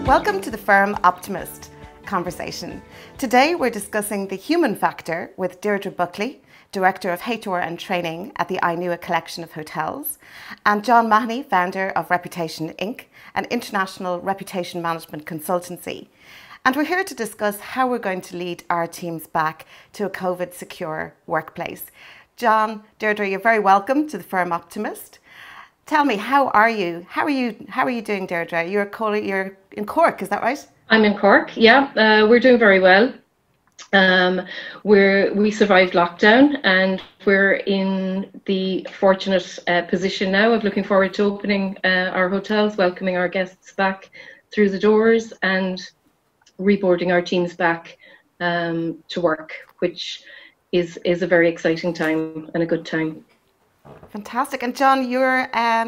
Welcome to the Firm Optimist conversation. Today we're discussing the human factor with Deirdre Buckley, Director of HR and Training at the iNua collection of hotels, and John Mahony, founder of Reputation Inc., an international reputation management consultancy. And we're here to discuss how we're going to lead our teams back to a COVID-secure workplace. John, Deirdre, you're very welcome to the Firm Optimist. Tell me, how are you? How are you doing, Deirdre? You're in Cork, is that right? I'm in Cork, yeah. We're doing very well. We survived lockdown and we're in the fortunate position now of looking forward to opening our hotels, welcoming our guests back through the doors and reboarding our teams back to work, which is a very exciting time and a good time. Fantastic. And John, you're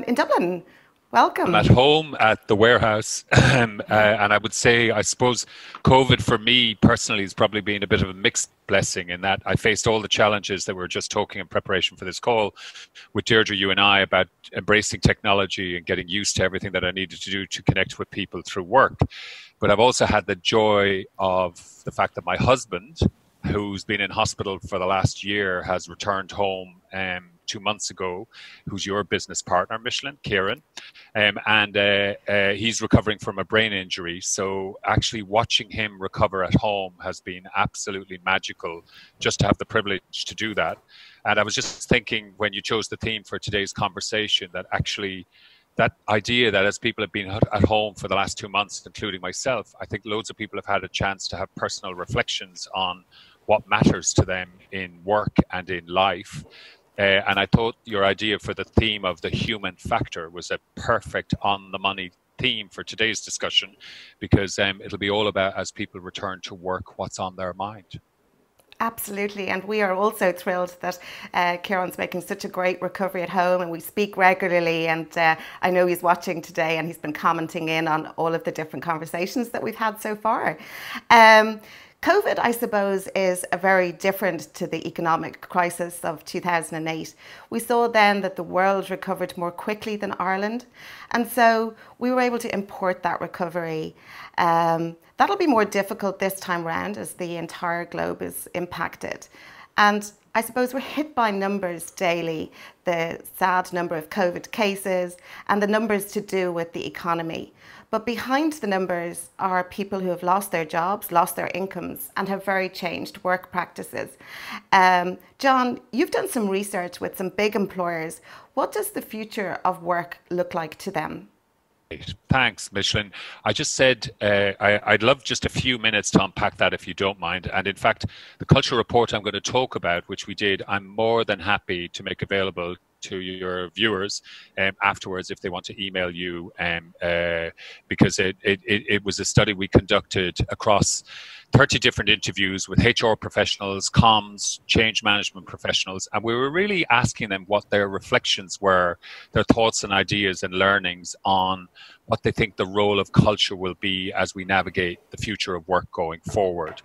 in Dublin. Welcome. I'm at home at the warehouse, and I would say, I suppose, COVID for me personally has probably been a bit of a mixed blessing in that I faced all the challenges that we were just talking in preparation for this call with Deirdre, you and I, about embracing technology and getting used to everything that I needed to do to connect with people through work. But I've also had the joy of the fact that my husband, who's been in hospital for the last year, has returned home 2 months ago, who's your business partner, Micheline Corr, and he's recovering from a brain injury. So actually watching him recover at home has been absolutely magical, just to have the privilege to do that. And I was just thinking, when you chose the theme for today's conversation, that actually that idea that as people have been at home for the last 2 months, including myself, I think loads of people have had a chance to have personal reflections on what matters to them in work and in life. And I thought your idea for the theme of the human factor was a perfect on-the-money theme for today's discussion, because it'll be all about, as people return to work, what's on their mind. Absolutely, and we are also thrilled that Kieran's making such a great recovery at home, and we speak regularly, and I know he's watching today and he's been commenting in on all of the different conversations that we've had so far. COVID, I suppose, is a very different to the economic crisis of 2008. We saw then that the world recovered more quickly than Ireland, and so we were able to import that recovery. That'll be more difficult this time around as the entire globe is impacted. And I suppose we're hit by numbers daily, the sad number of COVID cases and the numbers to do with the economy. But behind the numbers are people who have lost their jobs, lost their incomes, and have very changed work practices. John, you've done some research with some big employers. What does the future of work look like to them? Thanks, Micheline. I just said I'd love just a few minutes to unpack that, if you don't mind. And in fact, the culture report I'm going to talk about, which we did, I'm more than happy to make available to your viewers afterwards if they want to email you, because it was a study we conducted across 30 different interviews with HR professionals, comms, change management professionals, and we were really asking them what their reflections were, their thoughts and ideas and learnings on what they think the role of culture will be as we navigate the future of work going forward.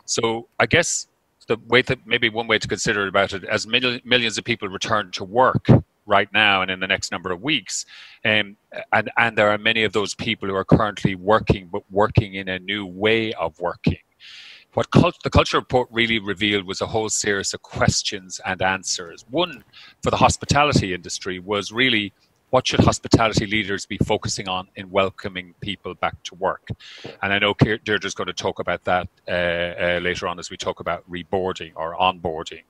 So I guess the way that maybe one way to consider it about it, as millions of people return to work right now and in the next number of weeks, and there are many of those people who are currently working, but working in a new way of working. What the culture report really revealed was a whole series of questions and answers. One, for the hospitality industry, was really, what should hospitality leaders be focusing on in welcoming people back to work? And I know Deirdre's going to talk about that later on as we talk about reboarding or onboarding.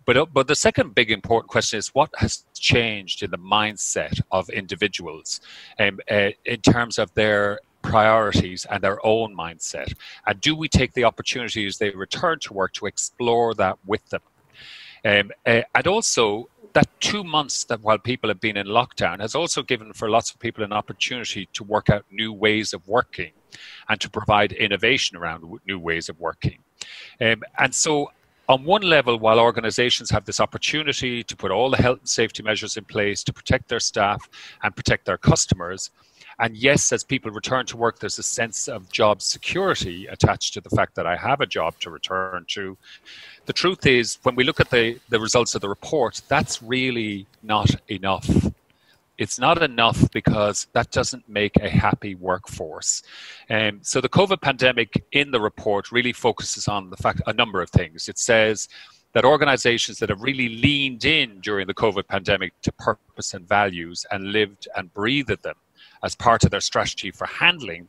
But the second big important question is, what has changed in the mindset of individuals in terms of their priorities and their own mindset? And do we take the opportunity as they return to work to explore that with them? And also, that 2 months that while people have been in lockdown has also given for lots of people an opportunity to work out new ways of working and to provide innovation around new ways of working. And so on one level, while organizations have this opportunity to put all the health and safety measures in place to protect their staff and protect their customers, and yes, as people return to work, there's a sense of job security attached to the fact that I have a job to return to. The truth is, when we look at the results of the report, that's really not enough. it's not enough because that doesn't make a happy workforce. So the COVID pandemic in the report really focuses on a number of things. It says that organizations that have really leaned in during the COVID pandemic to purpose and values and lived and breathed them as part of their strategy for handling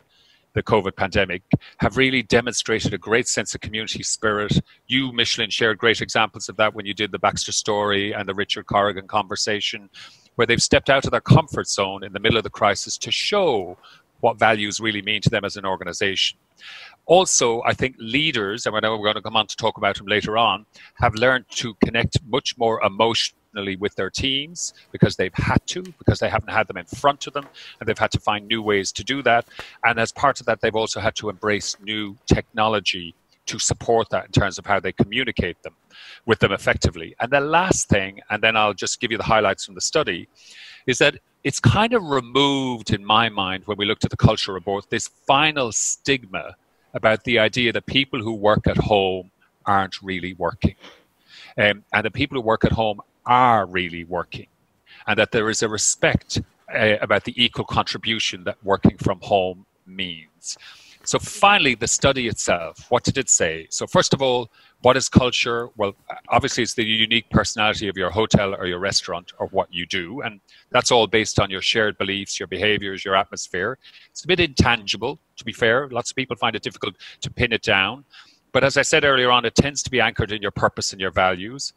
the COVID pandemic have really demonstrated a great sense of community spirit. You, Micheline, shared great examples of that when you did the Baxter story and the Richard Corrigan conversation, where they've stepped out of their comfort zone in the middle of the crisis to show what values really mean to them as an organization. Also, I think leaders, and I know we're going to come on to talk about them later on, have learned to connect much more emotionally with their teams because they've had to, because they haven't had them in front of them, and they've had to find new ways to do that. And as part of that, they've also had to embrace new technology to support that in terms of how they communicate with them effectively. And the last thing, and then I'll just give you the highlights from the study, is that it's kind of removed in my mind when we looked at the culture report, this final stigma about the idea that people who work at home aren't really working. And the people who work at home are really working, and that there is a respect about the equal contribution that working from home means. So finally, the study itself, what did it say? So first of all, what is culture? Well, obviously it's the unique personality of your hotel or your restaurant or what you do, and that's all based on your shared beliefs, your behaviors, your atmosphere. It's a bit intangible, to be fair. Lots of people find it difficult to pin it down. But as I said earlier on, it tends to be anchored in your purpose and your values.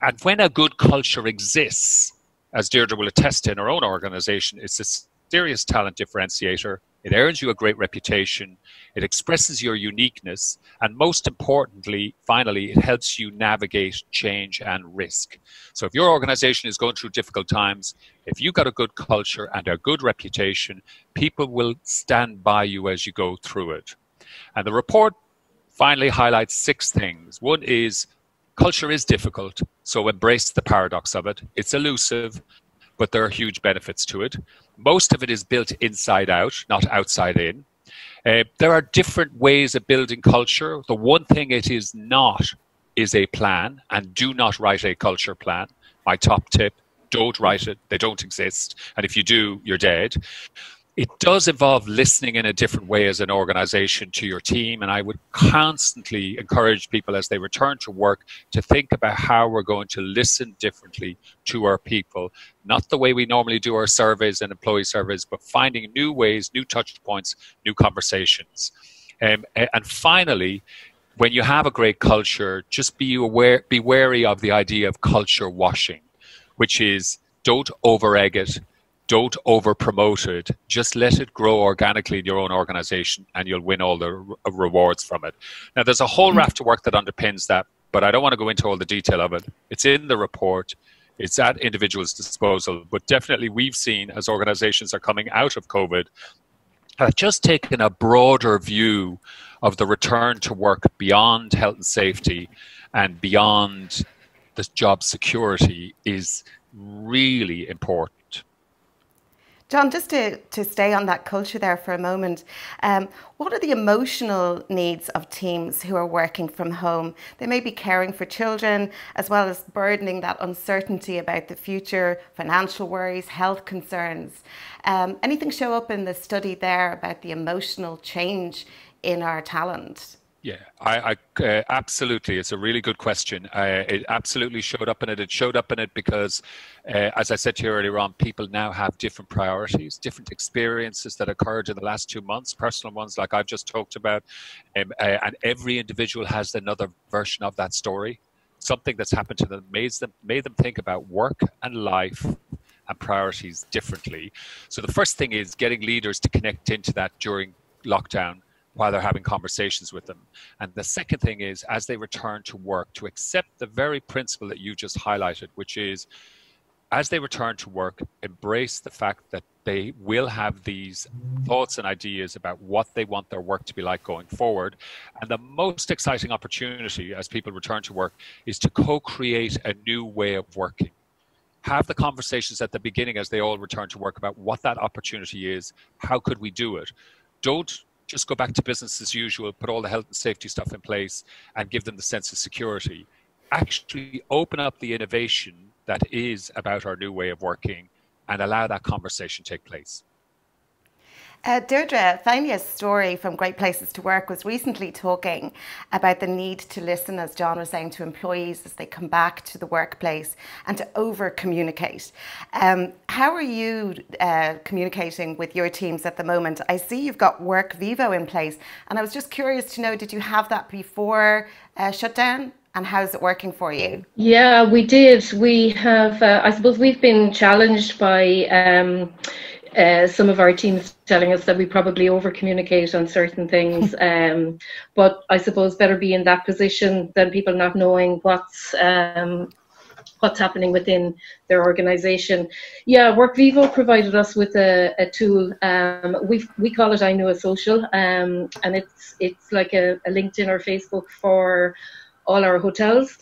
And when a good culture exists, as Deirdre will attest to in her own organization, it's a serious talent differentiator. It earns you a great reputation. It expresses your uniqueness. And most importantly, finally, it helps you navigate change and risk. So if your organization is going through difficult times, if you've got a good culture and a good reputation, people will stand by you as you go through it. And the report finally highlights 6 things. One is culture is difficult, so embrace the paradox of it. It's elusive, but there are huge benefits to it. Most of it is built inside out, not outside in. There are different ways of building culture. The one thing it is not is a plan, and do not write a culture plan. My top tip, don't write it. They don't exist. And if you do, you're dead. It does involve listening in a different way as an organization to your team. And I would constantly encourage people as they return to work to think about how we're going to listen differently to our people. Not the way we normally do our surveys and employee surveys, but finding new ways, new touch points, new conversations. And finally, when you have a great culture, just be wary of the idea of culture washing, which is don't over-egg it. Don't over-promote it. Just let it grow organically in your own organization and you'll win all the rewards from it. Now, there's a whole raft of work that underpins that, but I don't want to go into all the detail of it. It's in the report. It's at individuals' disposal. But definitely we've seen, as organizations are coming out of COVID, just taking a broader view of the return to work beyond health and safety and beyond the job security is really important. John, just to stay on that culture there for a moment, what are the emotional needs of teams who are working from home? They may be caring for children, as well as burdening that uncertainty about the future, financial worries, health concerns. Anything show up in the study there about the emotional change in our talent? Yeah, I absolutely. It's a really good question. It absolutely showed up in it. It showed up in it because, as I said to you earlier on, people now have different priorities, different experiences that occurred in the last 2 months, personal ones like I've just talked about. And every individual has another version of that story. Something that's happened to them made them think about work and life and priorities differently. So the first thing is getting leaders to connect into that during lockdown, while they're having conversations with them. And the second thing is, as they return to work, to accept the very principle that you just highlighted, which is, as they return to work, embrace the fact that they will have these thoughts and ideas about what they want their work to be like going forward. And the most exciting opportunity as people return to work is to co-create a new way of working. Have the conversations at the beginning as they all return to work about what that opportunity is, how could we do it. Don't just go back to business as usual, put all the health and safety stuff in place and give them the sense of security. Actually open up the innovation that is about our new way of working and allow that conversation to take place. Deirdre, Fania's story from Great Places to Work was recently talking about the need to listen, as John was saying, to employees as they come back to the workplace and to over-communicate. How are you communicating with your teams at the moment? I see you've got Work Vivo in place, and I was just curious to know, did you have that before shutdown? And how's it working for you? Yeah, we did. We have, I suppose we've been challenged by some of our teams telling us that we probably over communicate on certain things, but I suppose better be in that position than people not knowing what's happening within their organization. Yeah, WorkVivo provided us with a tool. We call it iNua Social, and it's like a LinkedIn or Facebook for all our hotels.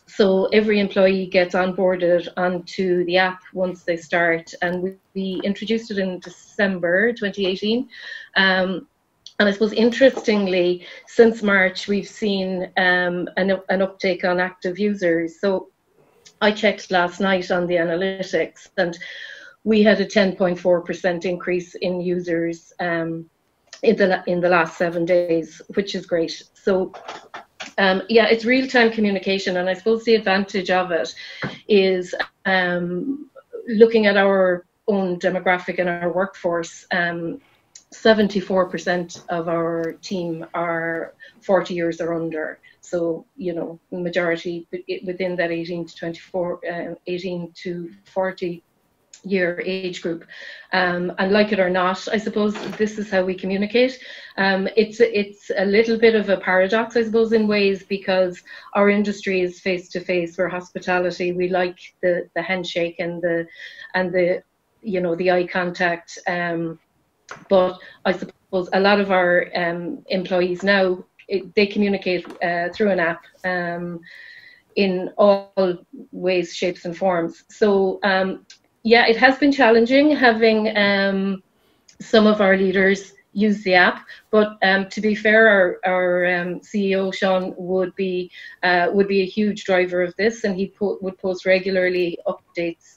So every employee gets onboarded onto the app once they start, and we introduced it in December 2018. And I suppose interestingly, since March, we've seen an uptake on active users. So I checked last night on the analytics, and we had a 10.4% increase in users in the last 7 days, which is great. So yeah, it's real-time communication, and I suppose the advantage of it is looking at our own demographic and our workforce. 74% of our team are 40 years or under. So, you know, majority within that 18 to 40 year age group. And like it or not, I suppose this is how we communicate. It's a little bit of a paradox, I suppose, in ways, because our industry is face-to-face. We're hospitality. We like the handshake and the you know, the eye contact. But I suppose a lot of our employees now, they communicate through an app in all ways, shapes and forms. So yeah, it has been challenging having some of our leaders use the app, but to be fair, our CEO Sean would be a huge driver of this, and he would post regularly updates.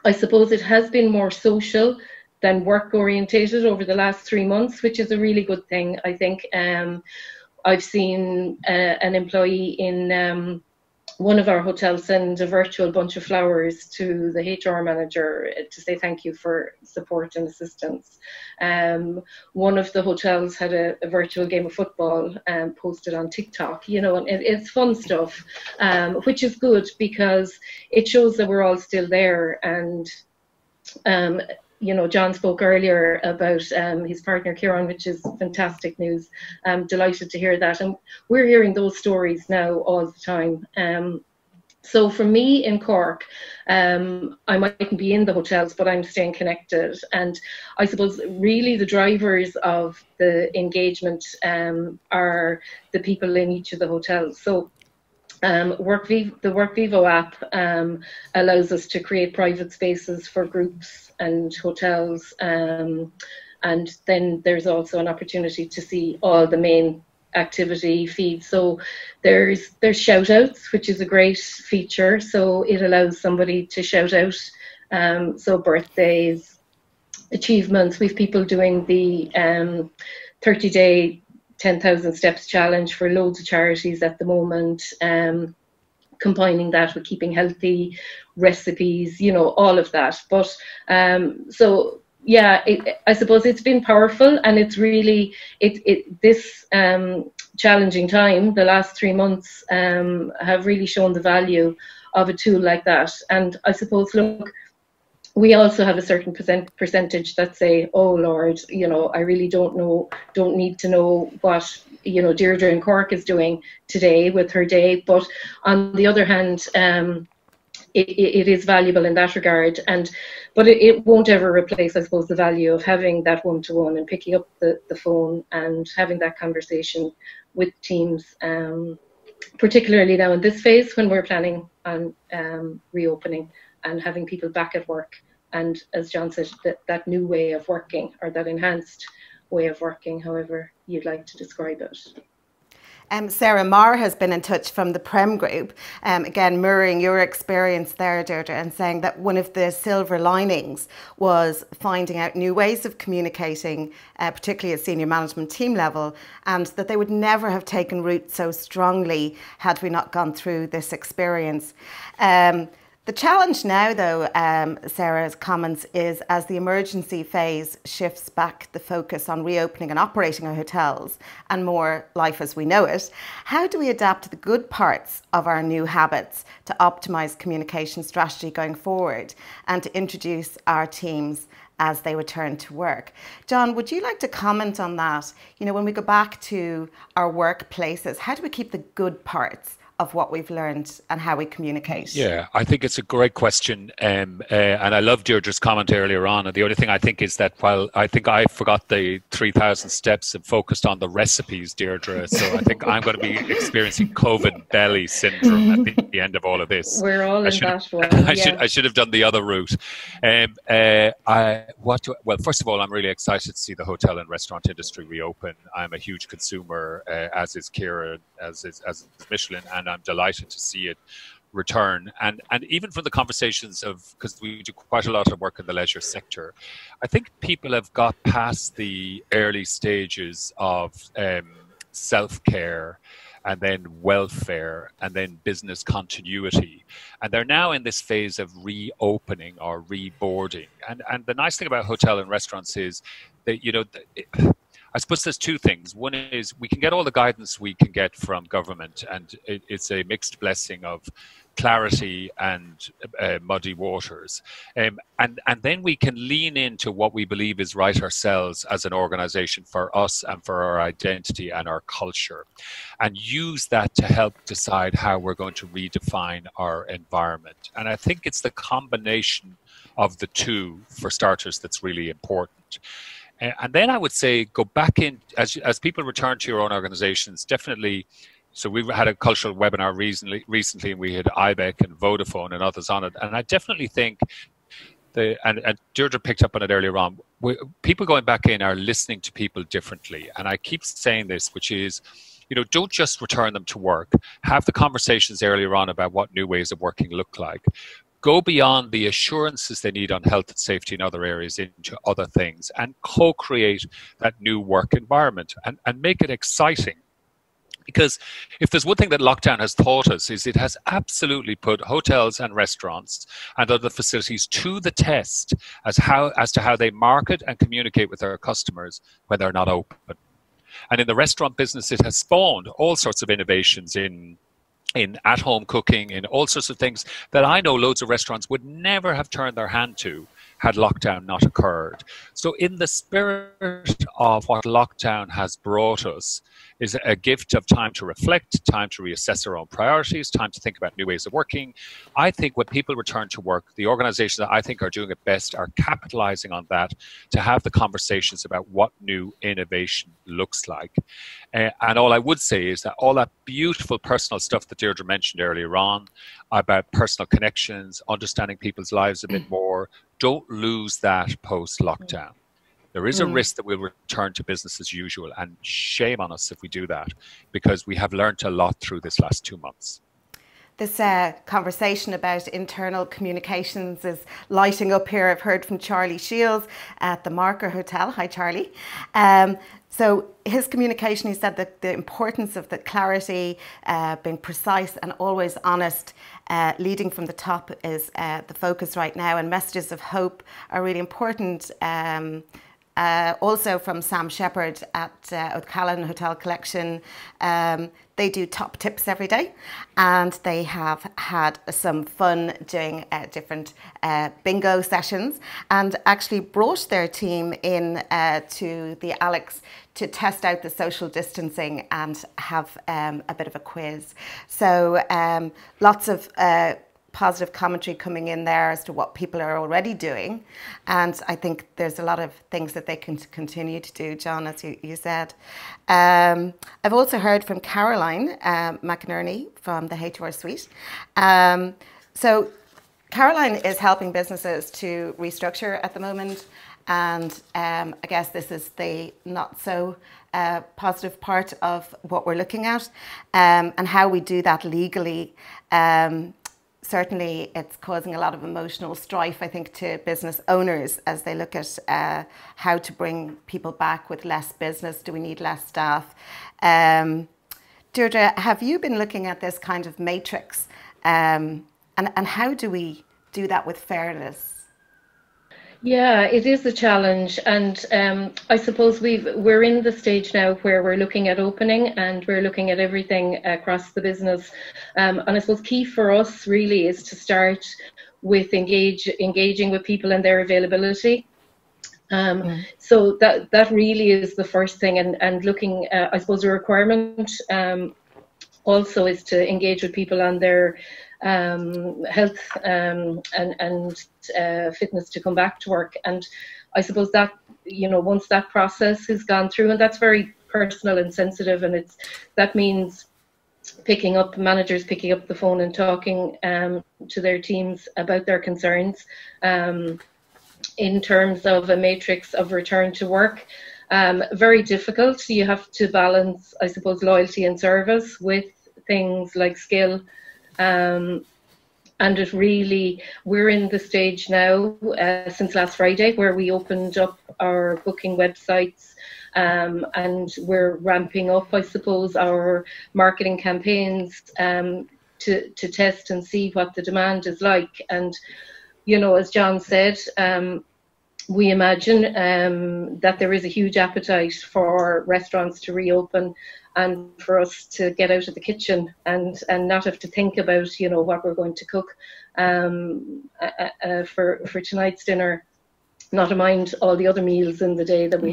I suppose it has been more social than work orientated over the last 3 months, which is a really good thing, I think. I've seen an employee in one of our hotels send a virtual bunch of flowers to the HR manager to say thank you for support and assistance. One of the hotels had a virtual game of football posted on TikTok, you know, and it's fun stuff, which is good because it shows that we're all still there. And you know, John spoke earlier about his partner Kieran, which is fantastic news. I'm delighted to hear that. And we're hearing those stories now all the time. So for me in Cork, I mightn't be in the hotels, but I'm staying connected. And I suppose really the drivers of the engagement are the people in each of the hotels. So the WorkVivo app allows us to create private spaces for groups and hotels, and then there's also an opportunity to see all the main activity feeds. So there's shout outs, which is a great feature. So it allows somebody to shout out, so birthdays, achievements. We've people doing the 30-day 10,000 steps challenge for loads of charities at the moment, combining that with keeping healthy, recipes, you know, all of that. But so yeah, I suppose it's been powerful, and it's really this challenging time, the last 3 months, have really shown the value of a tool like that. And I suppose, look, we also have a certain percentage that say, oh Lord, you know, I really don't need to know what, you know, Deirdre in Cork is doing today with her day. But on the other hand, it is valuable in that regard, but it won't ever replace, I suppose, the value of having that one-to-one and picking up the phone and having that conversation with teams, particularly now in this phase when we're planning on reopening and having people back at work. And as John said, that new way of working, or that enhanced way of working, however you'd like to describe it. Sarah Marr has been in touch from the Prem Group, again mirroring your experience there, Deirdre, and saying that one of the silver linings was finding out new ways of communicating, particularly at senior management team level, and that they would never have taken root so strongly had we not gone through this experience. The challenge now, though, Sarah's comments, is as the emergency phase shifts back the focus on reopening and operating our hotels and more life as we know it, how do we adapt the good parts of our new habits to optimise communication strategy going forward and to introduce our teams as they return to work? John, would you like to comment on that? You know, when we go back to our workplaces, how do we keep the good parts of what we've learned and how we communicate? Yeah, I think it's a great question. And I love Deirdre's comment earlier on. And the only thing I think is that while I think I forgot the 3,000 steps and focused on the recipes, Deirdre, so I think I'm going to be experiencing COVID belly syndrome at the end of all of this. We're all in that one. I should have done the other route. Well, first of all, I'm really excited to see the hotel and restaurant industry reopen. I'm a huge consumer, as is Ciara, as is Micheline, and I'm delighted to see it return. And even from the conversations of, because we do quite a lot of work in the leisure sector, I think people have got past the early stages of self-care and then welfare and then business continuity. And they're now in this phase of reopening or reboarding. And the nice thing about hotel and restaurants is that, you know, I suppose there's two things. One is we can get all the guidance we can get from government, and it's a mixed blessing of clarity and muddy waters. And then we can lean into what we believe is right ourselves as an organization for us and for our identity and our culture, and use that to help decide how we're going to redefine our environment. And I think it's the combination of the two, for starters, that's really important. And then I would say go back in, as people return to your own organizations, definitely. So we've had a cultural webinar recently, and we had IBEC and Vodafone and others on it. And I definitely think, and Deirdre picked up on it earlier on, people going back in are listening to people differently. And I keep saying this, which is, you know, don't just return them to work. Have the conversations earlier on about what new ways of working look like. Go beyond the assurances they need on health and safety in other areas into other things, and co-create that new work environment and make it exciting. Because if there's one thing that lockdown has taught us, is it has absolutely put hotels and restaurants and other facilities to the test as to how they market and communicate with their customers when they're not open. And in the restaurant business, it has spawned all sorts of innovations in at-home cooking, in all sorts of things that I know loads of restaurants would never have turned their hand to had lockdown not occurred. So in the spirit of what lockdown has brought us is a gift of time to reflect, time to reassess our own priorities, time to think about new ways of working. I think when people return to work, the organizations that I think are doing it best are capitalizing on that to have the conversations about what new innovation looks like. And all I would say is that all that beautiful personal stuff that Deirdre mentioned earlier on about personal connections, understanding people's lives a bit more, don't lose that post-lockdown. There is a risk that we'll return to business as usual, and shame on us if we do that, because we have learned a lot through this last 2 months. This conversation about internal communications is lighting up here. I've heard from Charlie Shields at the Marker Hotel. Hi, Charlie. So his communication, he said that the importance of the clarity, being precise and always honest, leading from the top is the focus right now, and messages of hope are really important. Also from Sam Shepherd at O'Callaghan Hotel Collection, they do top tips every day, and they have had some fun doing different bingo sessions, and actually brought their team in to the Alex to test out the social distancing and have a bit of a quiz. So lots of positive commentary coming in there as to what people are already doing, and I think there's a lot of things that they can continue to do, John, as you said. I've also heard from Caroline McInerney from the HR Suite. So Caroline is helping businesses to restructure at the moment, and I guess this is the not so positive part of what we're looking at, and how we do that legally. Certainly it's causing a lot of emotional strife, I think, to business owners as they look at how to bring people back with less business. Do we need less staff? Deirdre, have you been looking at this kind of matrix, and how do we do that with fairness? Yeah, it is a challenge, and I suppose we're in the stage now where we're looking at opening and we're looking at everything across the business, and I suppose key for us really is to start with engaging with people and their availability. So that really is the first thing, and looking, I suppose the requirement also is to engage with people on their health and fitness to come back to work. And I suppose that, you know, once that process has gone through, and that's very personal and sensitive, and that means managers picking up the phone and talking to their teams about their concerns in terms of a matrix of return to work. Very difficult. You have to balance, I suppose, loyalty and service with things like skill. And it really, we're in the stage now since last Friday where we opened up our booking websites, and we're ramping up, I suppose, our marketing campaigns to test and see what the demand is like. And, you know, as John said, we imagine that there is a huge appetite for restaurants to reopen and for us to get out of the kitchen and not have to think about, you know, what we're going to cook for tonight's dinner, not to mind all the other meals in the day that we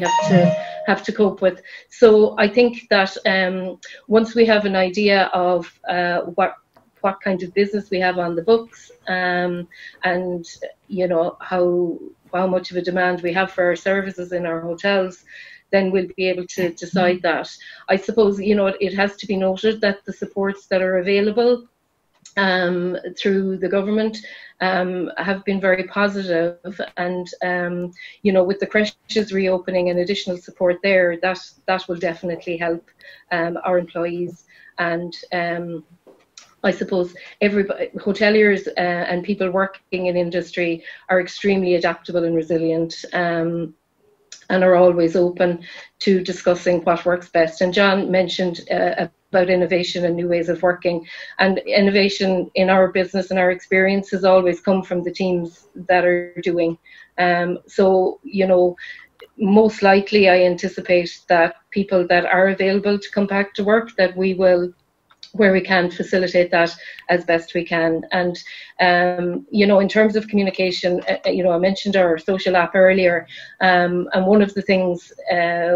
have to cope with. So I think that once we have an idea of what kind of business we have on the books, and you know how much of a demand we have for our services in our hotels, then we'll be able to decide that. I suppose, you know, it has to be noted that the supports that are available through the government have been very positive, and you know, with the creches reopening and additional support there, that will definitely help our employees. And I suppose everybody, hoteliers and people working in industry, are extremely adaptable and resilient, and are always open to discussing what works best. And John mentioned about innovation and new ways of working. And innovation in our business and our experience has always come from the teams that are doing. So, you know, most likely I anticipate that people that are available to come back to work, that we will, where we can, facilitate that as best we can. And you know, in terms of communication, you know, I mentioned our social app earlier, and one of the things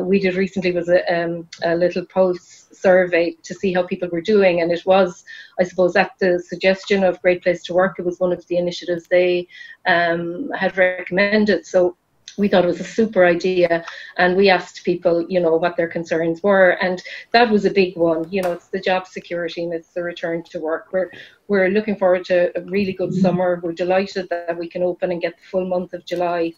we did recently was a little pulse survey to see how people were doing, and it was, I suppose, at the suggestion of Great Place to Work. It was one of the initiatives they had recommended. So we thought it was a super idea, and we asked people, you know, what their concerns were, and that was a big one. You know, it's the job security and it's the return to work. We're looking forward to a really good summer. We're delighted that we can open and get the full month of July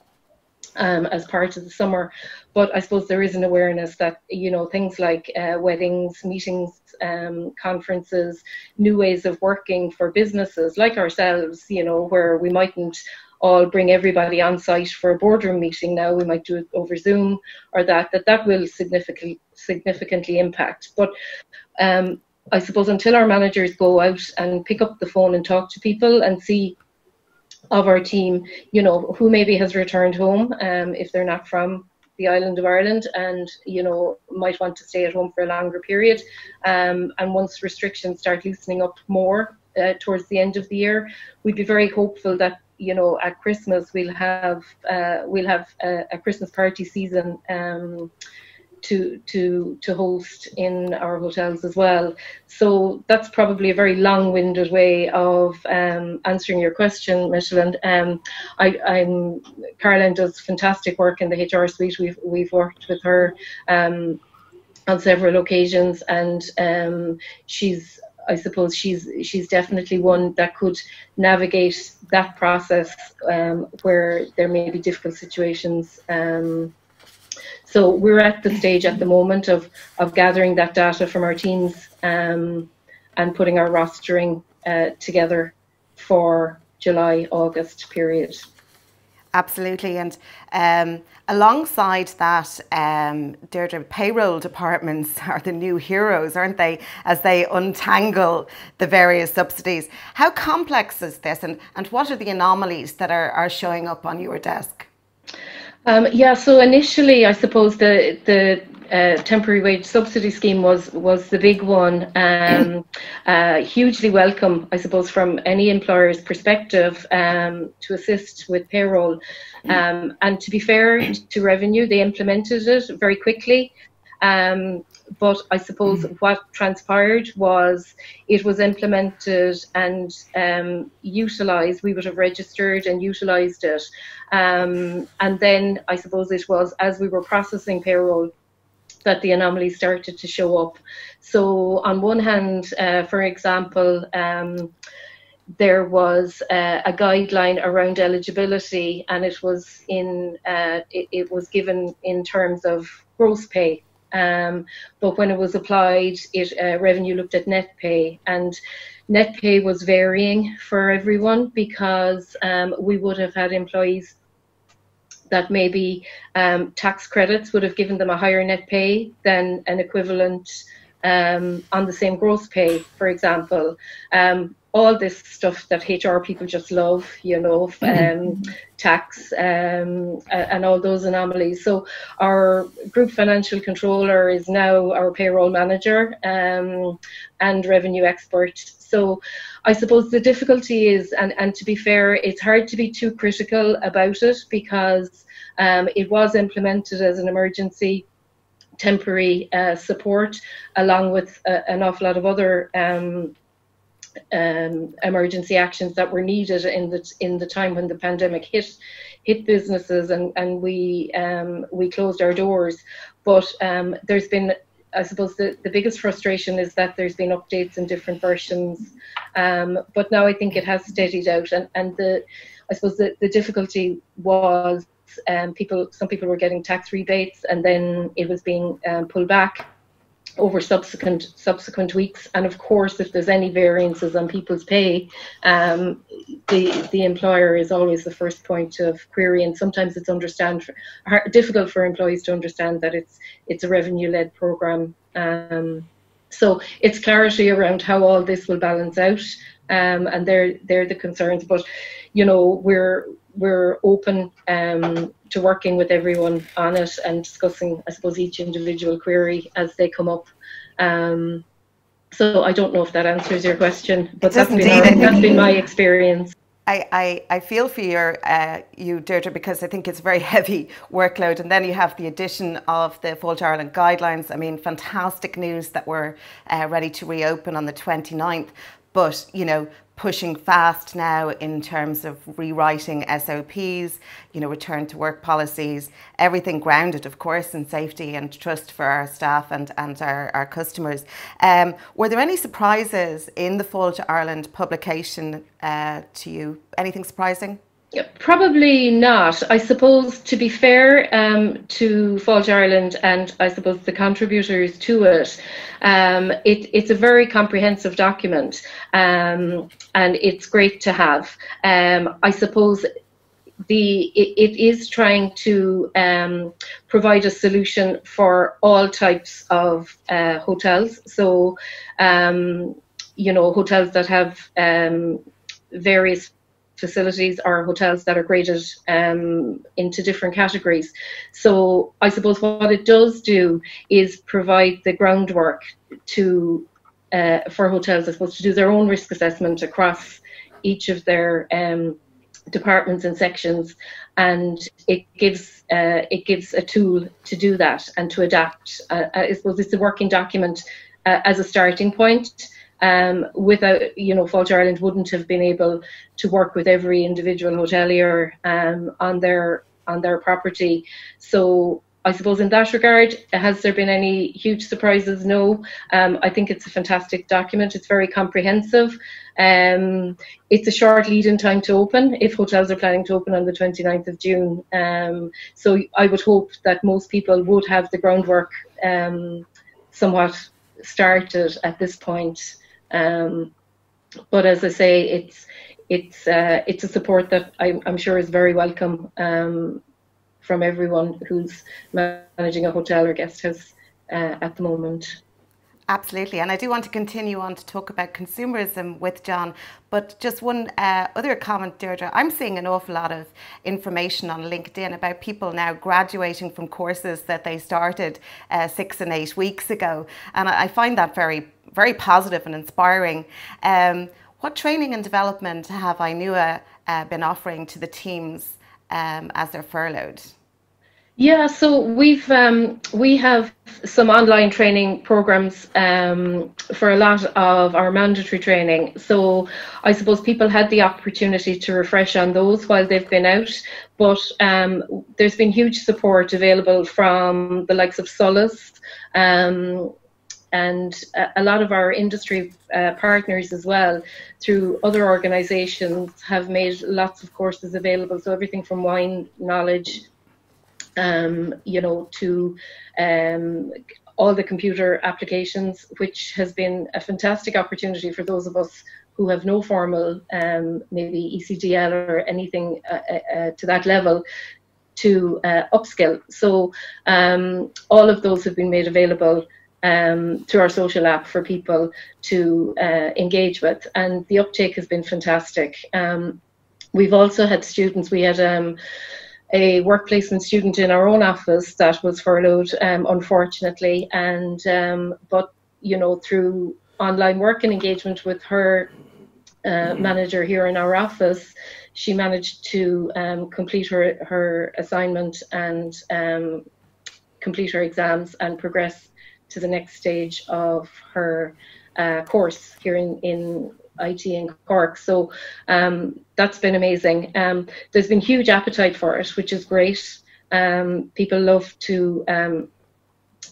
as part of the summer. But I suppose there is an awareness that, you know, things like weddings, meetings, conferences, new ways of working for businesses like ourselves, you know, where we mightn't all bring everybody on site for a boardroom meeting now, we might do it over Zoom, or that will significantly impact. But I suppose until our managers go out and pick up the phone and talk to people and see of our team, you know, who maybe has returned home if they're not from the island of Ireland, and, you know, might want to stay at home for a longer period, and once restrictions start loosening up more towards the end of the year, we'd be very hopeful that, you know, at Christmas we'll have a Christmas party season to host in our hotels as well. So that's probably a very long-winded way of answering your question, Micheline. Caroline does fantastic work in the HR suite. We've worked with her on several occasions, and I suppose she's definitely one that could navigate that process where there may be difficult situations So we're at the stage at the moment of gathering that data from our teams and putting our rostering together for July, August period. Absolutely. And alongside that, Deirdre, payroll departments are the new heroes, aren't they, as they untangle the various subsidies. How complex is this, and what are the anomalies that are showing up on your desk? Yeah, so initially, I suppose the temporary wage subsidy scheme was the big one, hugely welcome, I suppose, from any employer's perspective, to assist with payroll. And to be fair to Revenue, they implemented it very quickly. But I suppose what transpired was it was implemented and utilised. We would have registered and utilised it. And then I suppose it was as we were processing payroll that the anomalies started to show up. So on one hand, for example, there was a guideline around eligibility, and it was it was given in terms of gross pay. But when it was applied, Revenue looked at net pay, and net pay was varying for everyone because we would have had employees that maybe tax credits would have given them a higher net pay than an equivalent on the same gross pay, for example. All this stuff that HR people just love, you know, tax and all those anomalies. So our group financial controller is now our payroll manager and revenue expert. So I suppose the difficulty is, and to be fair, it's hard to be too critical about it because it was implemented as an emergency temporary support along with an awful lot of other emergency actions that were needed in the time when the pandemic hit businesses and we closed our doors. But there's been, I suppose the biggest frustration is that there's been updates in different versions, but now I think it has steadied out, and I suppose the difficulty was some people were getting tax rebates and then it was being pulled back over subsequent weeks, and of course if there's any variances on people's pay, the employer is always the first point of query, and sometimes it's difficult for employees to understand that it's a revenue-led program. So it's clarity around how all this will balance out, and they're the concerns. But you know, we're open to working with everyone on it and discussing, I suppose, each individual query as they come up. So I don't know if that answers your question, but that's been my experience. I feel for you, Deirdre, because I think it's a very heavy workload, and then you have the addition of the Fáilte Ireland guidelines. I mean, fantastic news that we're ready to reopen on the 29th, but you know, pushing fast now in terms of rewriting SOPs, you know, return to work policies, everything grounded, of course, in safety and trust for our staff and our customers. Were there any surprises in the Fáilte Ireland publication to you? Anything surprising? Yeah, probably not. I suppose, to be fair to Fáilte Ireland and I suppose the contributors to it, it's a very comprehensive document, and it's great to have. I suppose it is trying to provide a solution for all types of hotels. So, you know, hotels that have various facilities or hotels that are graded into different categories. So I suppose what it does do is provide the groundwork to for hotels, I suppose, to do their own risk assessment across each of their departments and sections, and it gives a tool to do that and to adapt. I suppose it's a working document as a starting point. Without, you know, Fáilte Ireland wouldn't have been able to work with every individual hotelier on their property. So I suppose in that regard, has there been any huge surprises? No. I think it's a fantastic document. It's very comprehensive. It's a short lead-in time to open if hotels are planning to open on the 29th of June. So I would hope that most people would have the groundwork somewhat started at this point. But as I say, it's a support that I'm sure is very welcome from everyone who's managing a hotel or guest house at the moment. Absolutely, and I do want to continue on to talk about consumerism with John, but just one other comment, Deirdre. I'm seeing an awful lot of information on LinkedIn about people now graduating from courses that they started 6 and 8 weeks ago, and I find that very, very positive and inspiring. What training and development have iNua been offering to the teams as they're furloughed? Yeah, so we have some online training programs for a lot of our mandatory training. So I suppose people had the opportunity to refresh on those while they've been out, but there's been huge support available from the likes of Solus, and a lot of our industry partners as well, through other organisations, have made lots of courses available. So everything from wine knowledge, you know, to all the computer applications, which has been a fantastic opportunity for those of us who have no formal, maybe ECDL or anything to that level, to upskill. So all of those have been made available through our social app for people to engage with, and the uptake has been fantastic. We've also had students. We had a work placement student in our own office that was furloughed, unfortunately, and but you know, through online work and engagement with her manager here in our office, she managed to complete her assignment and complete her exams and progress to the next stage of her course here in IT in Cork. So that's been amazing. There's been huge appetite for it, which is great. People love to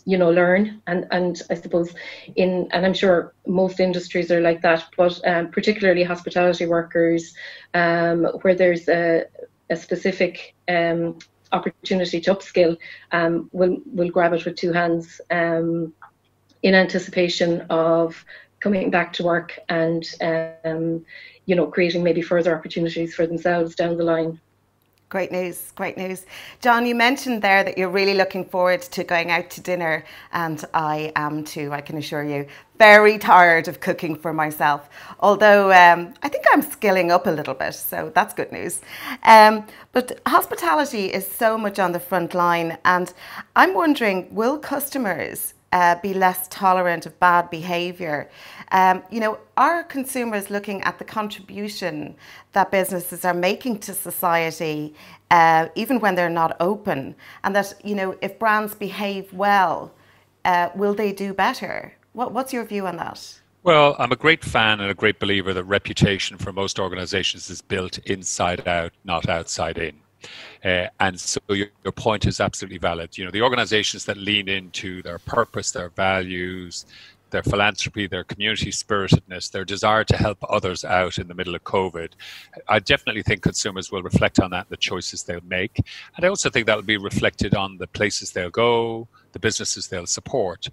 you know, learn, and I suppose and I'm sure most industries are like that, but particularly hospitality workers, where there's a specific opportunity to upskill, will grab it with two hands in anticipation of coming back to work and you know, creating maybe further opportunities for themselves down the line. Great news, great news. John, you mentioned there that you're really looking forward to going out to dinner, and I am too, I can assure you. Very tired of cooking for myself, although I think I'm skilling up a little bit, so that's good news. But hospitality is so much on the front line, and I'm wondering, will customers be less tolerant of bad behaviour? You know, are consumers looking at the contribution that businesses are making to society, even when they're not open, and that, you know, if brands behave well, will they do better? What's your view on that? Well, I'm a great fan and a great believer that reputation for most organizations is built inside out, not outside in. And so your point is absolutely valid. You know, the organizations that lean into their purpose, their values, their philanthropy, their community spiritedness, their desire to help others out in the middle of COVID, I definitely think consumers will reflect on that, the choices they'll make. And I also think that'll be reflected on the places they'll go, the businesses they'll support.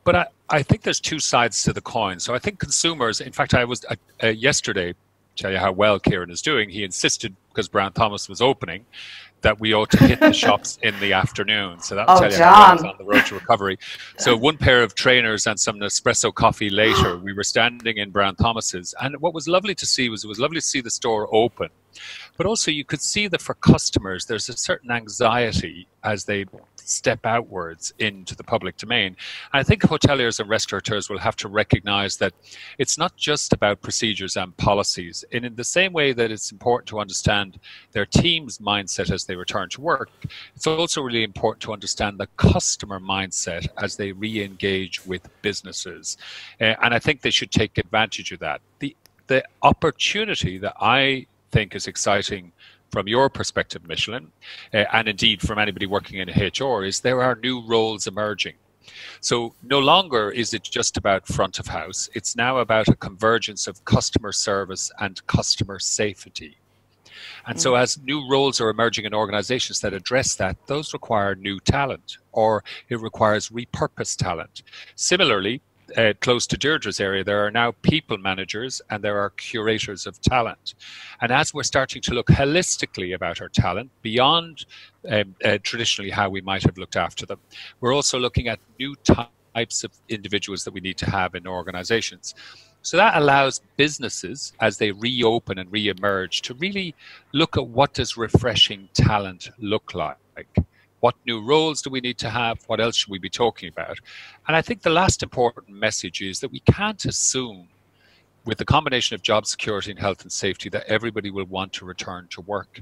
But I think there's two sides to the coin. So I think consumers, in fact, I was yesterday, tell you how well Kieran is doing, he insisted, because Brown Thomas was opening, that we ought to hit the shops in the afternoon. So that'll tell you how well on the road to recovery. So one pair of trainers and some Nespresso coffee later, we were standing in Brown Thomas's. And what was lovely to see was, it was lovely to see the store open. But also you could see that for customers, there's a certain anxiety as they step outwards into the public domain. And I think hoteliers and restaurateurs will have to recognize that it's not just about procedures and policies. And in the same way that it's important to understand their team's mindset as they return to work, it's also really important to understand the customer mindset as they re-engage with businesses. And I think they should take advantage of that. The opportunity that I think is exciting from your perspective, Micheline, and indeed from anybody working in HR, is there are new roles emerging. So no longer is it just about front of house, it's now about a convergence of customer service and customer safety. And so as new roles are emerging in organizations that address that, those require new talent, or it requires repurposed talent. Similarly, close to Deirdre's area, there are now people managers and there are curators of talent. And as we're starting to look holistically about our talent, beyond traditionally how we might have looked after them, we're also looking at new types of individuals that we need to have in organizations. So that allows businesses, as they reopen and re-emerge, to really look at what does refreshing talent look like. What new roles do we need to have? What else should we be talking about? And I think the last important message is that we can't assume, with the combination of job security and health and safety, that everybody will want to return to work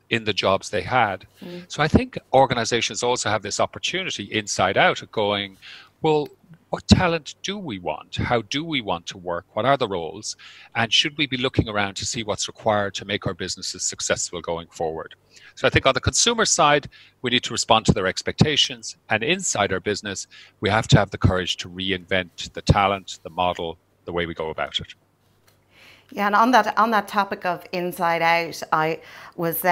in the jobs they had. So I think organizations also have this opportunity inside out of going, well, what talent do we want? How do we want to work? What are the roles? And should we be looking around to see what's required to make our businesses successful going forward? So I think on the consumer side, we need to respond to their expectations. And inside our business, we have to have the courage to reinvent the talent, the model, the way we go about it. Yeah, and on that topic of inside out, I was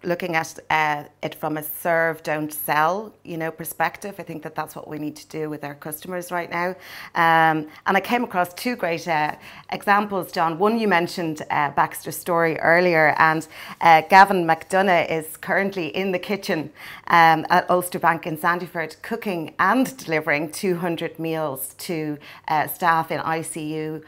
looking at it from a serve, don't sell, perspective. I think that's what we need to do with our customers right now. And I came across two great examples, John. One, you mentioned Baxter Story earlier, and Gavin McDonough is currently in the kitchen at Ulster Bank in Sandyford, cooking and delivering 200 meals to staff in ICU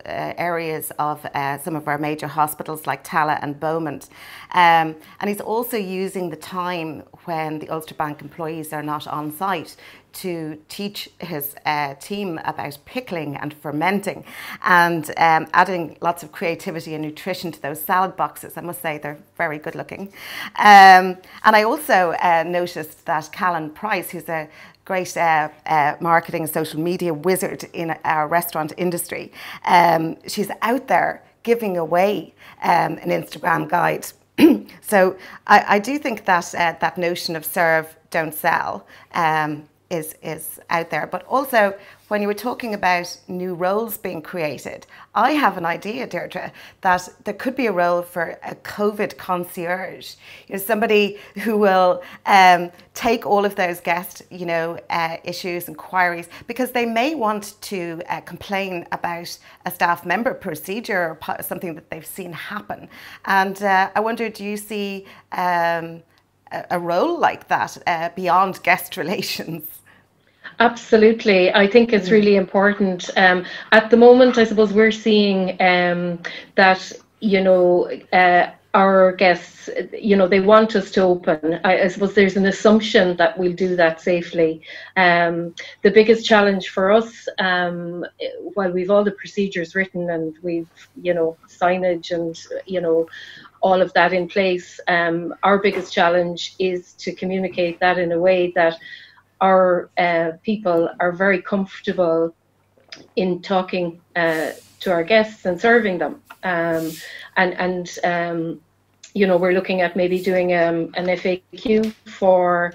areas of some of our major hospitals like Tala and Beaumont. And he's also using the time when the Ulster Bank employees are not on site to teach his team about pickling and fermenting and adding lots of creativity and nutrition to those salad boxes. I must say they're very good looking. And I also noticed that Callan Price, who's a great marketing and social media wizard in our restaurant industry, she's out there giving away an Instagram guide. So I do think that that notion of serve, don't sell is out there. But also, when you were talking about new roles being created, I have an idea, Deirdre, that there could be a role for a COVID concierge. Somebody who will take all of those guest, issues, inquiries, because they may want to complain about a staff member procedure or something that they've seen happen. And I wonder, do you see a role like that beyond guest relations? Absolutely. I think it's really important. At the moment, I suppose we're seeing that, our guests, they want us to open. I suppose there's an assumption that we'll do that safely. The biggest challenge for us, while we've all the procedures written and we've, signage and, all of that in place, our biggest challenge is to communicate that in a way that our people are very comfortable in talking to our guests and serving them. We're looking at maybe doing an FAQ for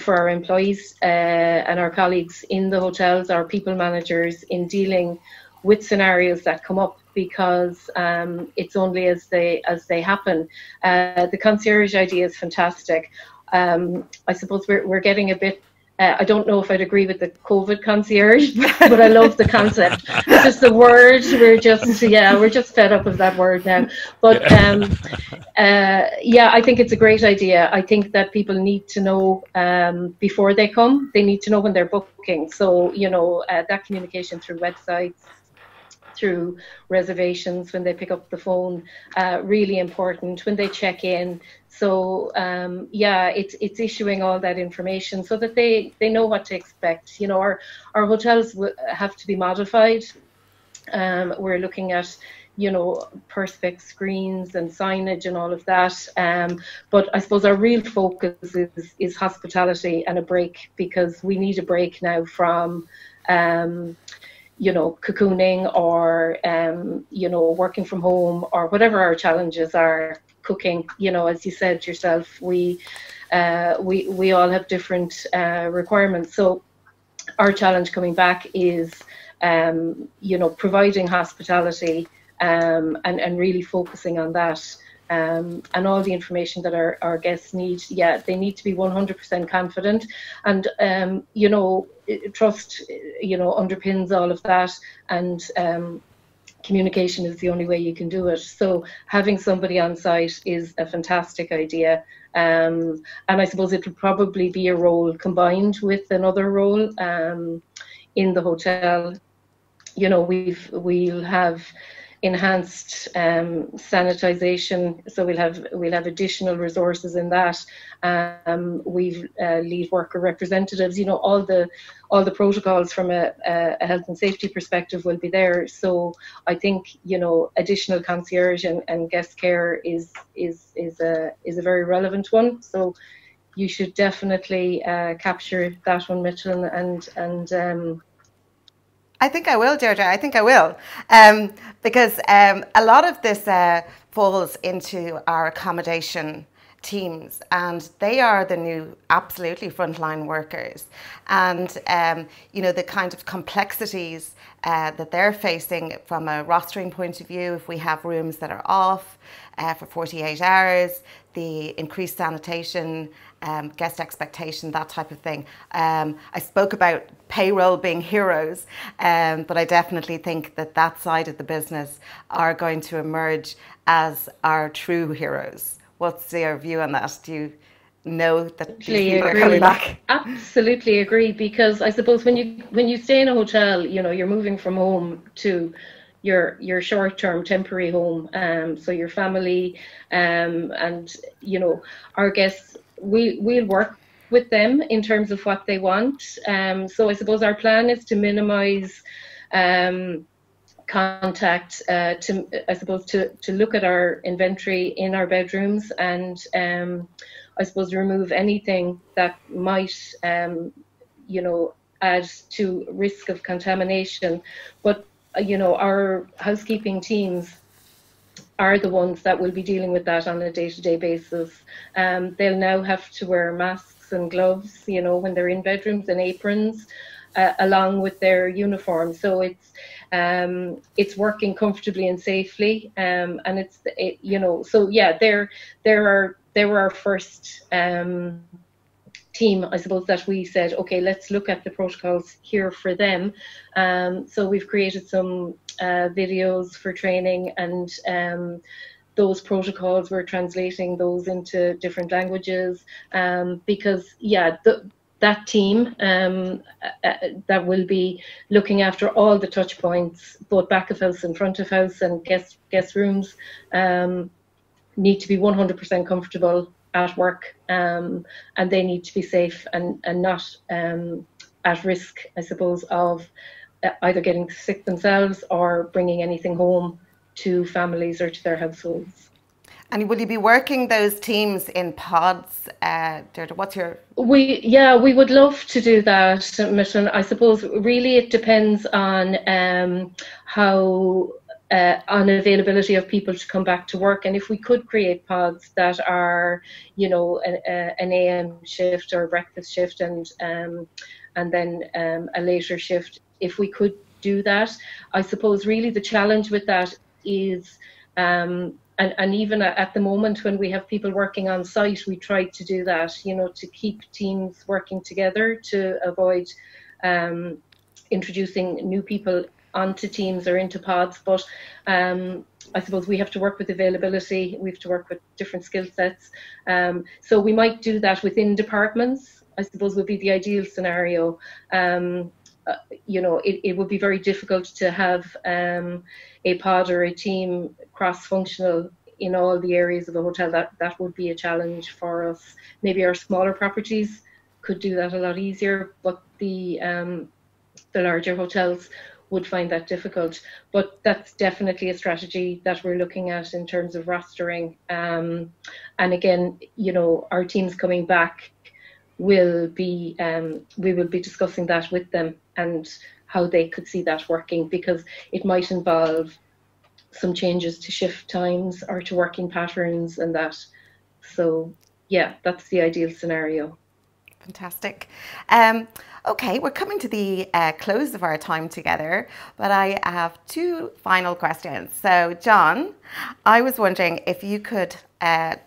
our employees and our colleagues in the hotels, our people managers, in dealing with scenarios that come up, because it's only as they happen. The concierge idea is fantastic. I suppose we're getting a bit. I don't know if I'd agree with the COVID concierge, but I love the concept. Just the word, we're just fed up of that word now. But I think it's a great idea. I think that people need to know before they come. They need to know when they're booking. So, that communication through websites, through reservations, when they pick up the phone, really important when they check in. So it's issuing all that information so that they know what to expect. Our hotels have to be modified. We're looking at perspex screens and signage and all of that. But I suppose our real focus is hospitality and a break, because we need a break now from you know, cocooning or, you know, working from home or whatever our challenges are, cooking, you know, as you said yourself, we all have different requirements. So our challenge coming back is, you know, providing hospitality and really focusing on that. And all the information that our guests need, yeah, they need to be 100% confident, and you know, trust, you know, underpins all of that, and communication is the only way you can do it. So having somebody on site is a fantastic idea, and I suppose it would probably be a role combined with another role in the hotel. You know, we'll have enhanced sanitization, so we'll have additional resources in that. We've lead worker representatives, you know, all the protocols from a health and safety perspective will be there. So I think, you know, additional concierge and guest care is a very relevant one. So you should definitely capture that one, Micheline, and I think I will, Deirdre. I think I will. Because a lot of this falls into our accommodation teams, and they are the new absolutely frontline workers. And, you know, the kind of complexities that they're facing from a rostering point of view, if we have rooms that are off for 48 hours, the increased sanitation, guest expectation, that type of thing. I spoke about payroll being heroes, but I definitely think that side of the business are going to emerge as our true heroes. What's your view on that? Do you know that these people are coming back? Absolutely agree, because I suppose when you stay in a hotel, you know, you're moving from home to your short-term temporary home, so your family, and you know, our guests, we'll work with them in terms of what they want. So I suppose our plan is to minimize contact, to look at our inventory in our bedrooms, and I suppose remove anything that might you know, add to risk of contamination. But you know, our housekeeping teams are the ones that will be dealing with that on a day-to-day basis. They'll now have to wear masks and gloves, you know, when they're in bedrooms, and aprons, along with their uniform. So it's working comfortably and safely, and you know, so yeah, they were our first team, I suppose, that we said, okay, let's look at the protocols here for them. So we've created some videos for training, and those protocols, we're translating those into different languages, because yeah, that team that will be looking after all the touch points, both back of house and front of house and guest rooms, need to be 100% comfortable at work, and they need to be safe and not at risk, I suppose, of either getting sick themselves or bringing anything home to families or to their households. And will you be working those teams in pods, Deirdre? What's your... We would love to do that, Micheline. I suppose really it depends on how on availability of people to come back to work, and if we could create pods that are, you know, an AM shift or a breakfast shift, and then a later shift, if we could do that. I suppose really the challenge with that is, and even at the moment when we have people working on site, we try to do that, you know, to keep teams working together, to avoid introducing new people onto teams or into pods. But I suppose we have to work with availability, we have to work with different skill sets. So we might do that within departments, I suppose would be the ideal scenario. You know, it would be very difficult to have a pod or a team cross-functional in all the areas of the hotel. That would be a challenge for us. Maybe our smaller properties could do that a lot easier, but the larger hotels would find that difficult. But that's definitely a strategy that we're looking at in terms of rostering. And again, you know, our teams coming back will be, we will be discussing that with them and how they could see that working, because it might involve some changes to shift times or to working patterns and that. So yeah, that's the ideal scenario. Fantastic. Okay, we're coming to the close of our time together, but I have two final questions. So, John, I was wondering if you could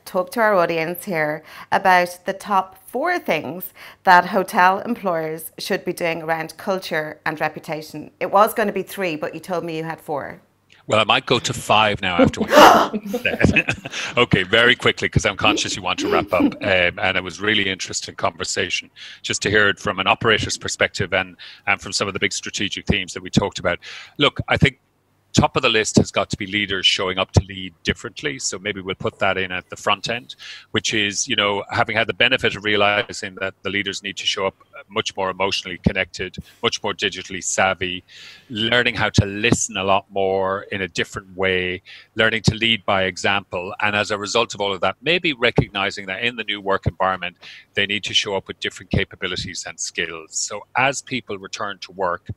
talk to our audience here about the top 4 things that hotel employers should be doing around culture and reputation. It was going to be 3, but you told me you had 4. Well, I might go to 5 now after what you said. Okay, very quickly, because I'm conscious you want to wrap up. And it was really interesting conversation just to hear it from an operator's perspective and from some of the big strategic themes that we talked about. Look, I think top of the list has got to be leaders showing up to lead differently. So maybe we'll put that in at the front end, which is, you know, having had the benefit of realizing that the leaders need to show up much more emotionally connected, much more digitally savvy, learning how to listen a lot more in a different way, learning to lead by example. And as a result of all of that, maybe recognizing that in the new work environment, they need to show up with different capabilities and skills. So as people return to work,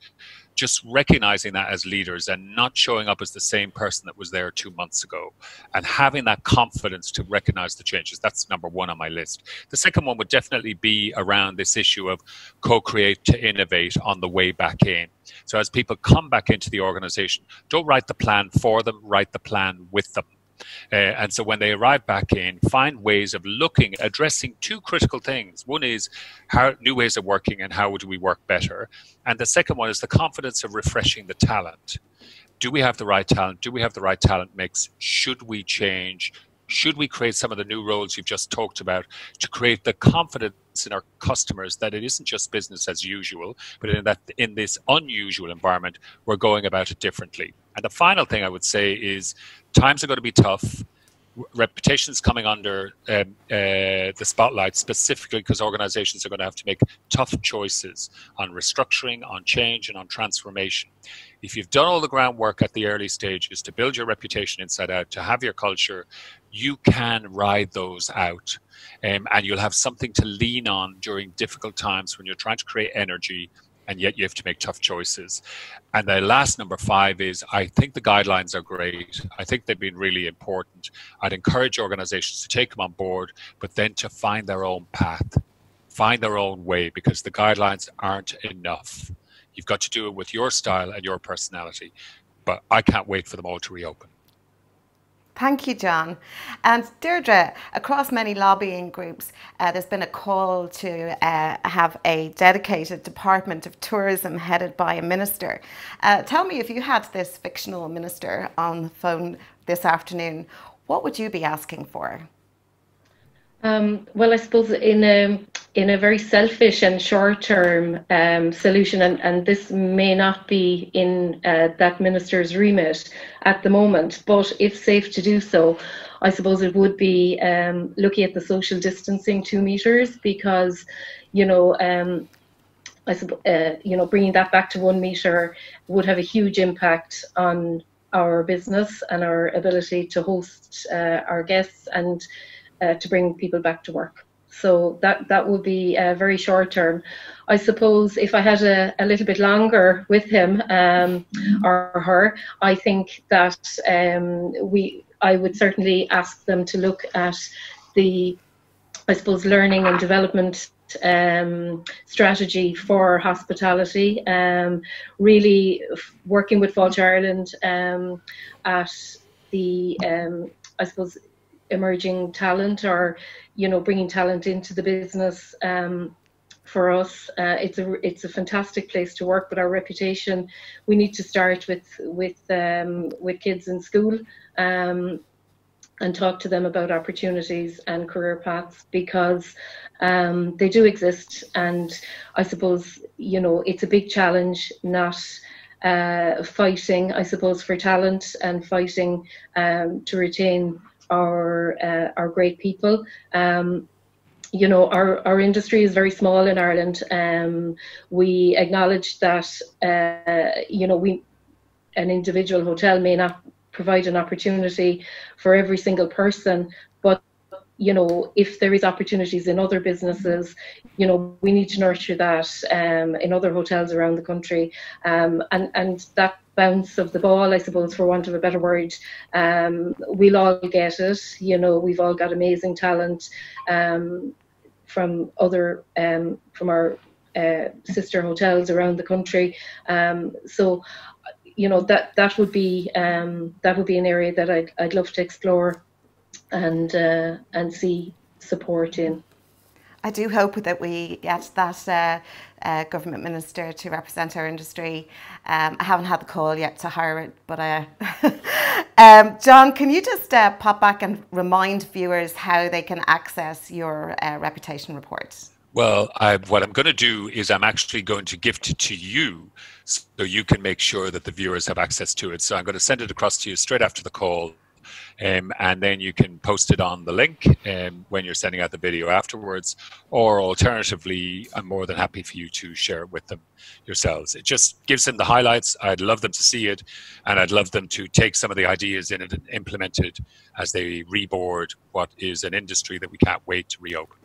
just recognizing that as leaders and not showing up as the same person that was there 2 months ago, and having that confidence to recognize the changes. That's number 1 on my list. The second one would definitely be around this issue of co-create to innovate on the way back in. So as people come back into the organization, don't write the plan for them, write the plan with them. And so when they arrive back in, find ways of addressing 2 critical things. One is how new ways of working and how do we work better. And the second one is the confidence of refreshing the talent. Do we have the right talent? Do we have the right talent mix? Should we change? Should we create some of the new roles you've just talked about to create the confidence in our customers that it isn't just business as usual, but in this unusual environment, we're going about it differently. And the final thing I would say is times are going to be tough. Reputation is coming under the spotlight specifically because organizations are going to have to make tough choices on restructuring, on change, and on transformation. If you've done all the groundwork at the early stages to build your reputation inside out, to have your culture, you can ride those out. And you'll have something to lean on during difficult times when you're trying to create energy, and yet you have to make tough choices. And the last number 5 is, I think the guidelines are great. I think they've been really important. I'd encourage organizations to take them on board, but then to find their own path, find their own way, because the guidelines aren't enough. You've got to do it with your style and your personality. But I can't wait for them all to reopen. Thank you, John. And Deirdre, across many lobbying groups, there's been a call to have a dedicated department of tourism headed by a minister. Tell me, if you had this fictional minister on the phone this afternoon, what would you be asking for? Well, I suppose in a very selfish and short-term solution, and this may not be in that minister's remit at the moment, but if safe to do so, I suppose it would be looking at the social distancing 2 meters, because I suppose bringing that back to 1 meter would have a huge impact on our business and our ability to host our guests and to bring people back to work. So that would be very short term. I suppose if I had a little bit longer with him or her, I think that I would certainly ask them to look at the, I suppose, learning and development strategy for hospitality, really working with Fáilte Ireland at the, I suppose, emerging talent, or bringing talent into the business. For us, it's a fantastic place to work, but our reputation, we need to start with kids in school and talk to them about opportunities and career paths, because they do exist. And I suppose it's a big challenge, not fighting, I suppose, for talent and fighting to retain our great people. Our industry is very small in Ireland. We acknowledge that an individual hotel may not provide an opportunity for every single person, but you know, if there is opportunities in other businesses, you know, we need to nurture that in other hotels around the country, and that bounce of the ball, I suppose, for want of a better word, we'll all get it. You know, we've all got amazing talent from other from our sister hotels around the country. So, you know, that would be an area that I'd love to explore and see support in. I do hope that we get that government minister to represent our industry. I haven't had the call yet to hire it, but John, can you just pop back and remind viewers how they can access your reputation report? Well, what I'm going to do is I'm actually going to gift it to you so you can make sure that the viewers have access to it. So I'm going to send it across to you straight after the call. And then you can post it on the link when you're sending out the video afterwards, or alternatively, I'm more than happy for you to share it with them yourselves. It just gives them the highlights. I'd love them to see it, and I'd love them to take some of the ideas in it and implement it as they reboard what is an industry that we can't wait to reopen.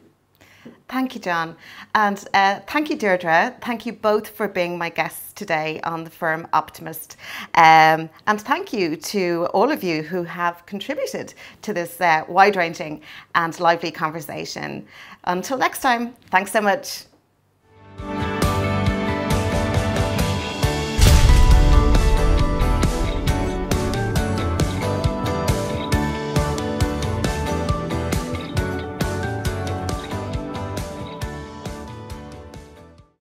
Thank you, John. And thank you, Deirdre. Thank you both for being my guests today on the firm Optimist. And thank you to all of you who have contributed to this wide-ranging and lively conversation. Until next time, thanks so much.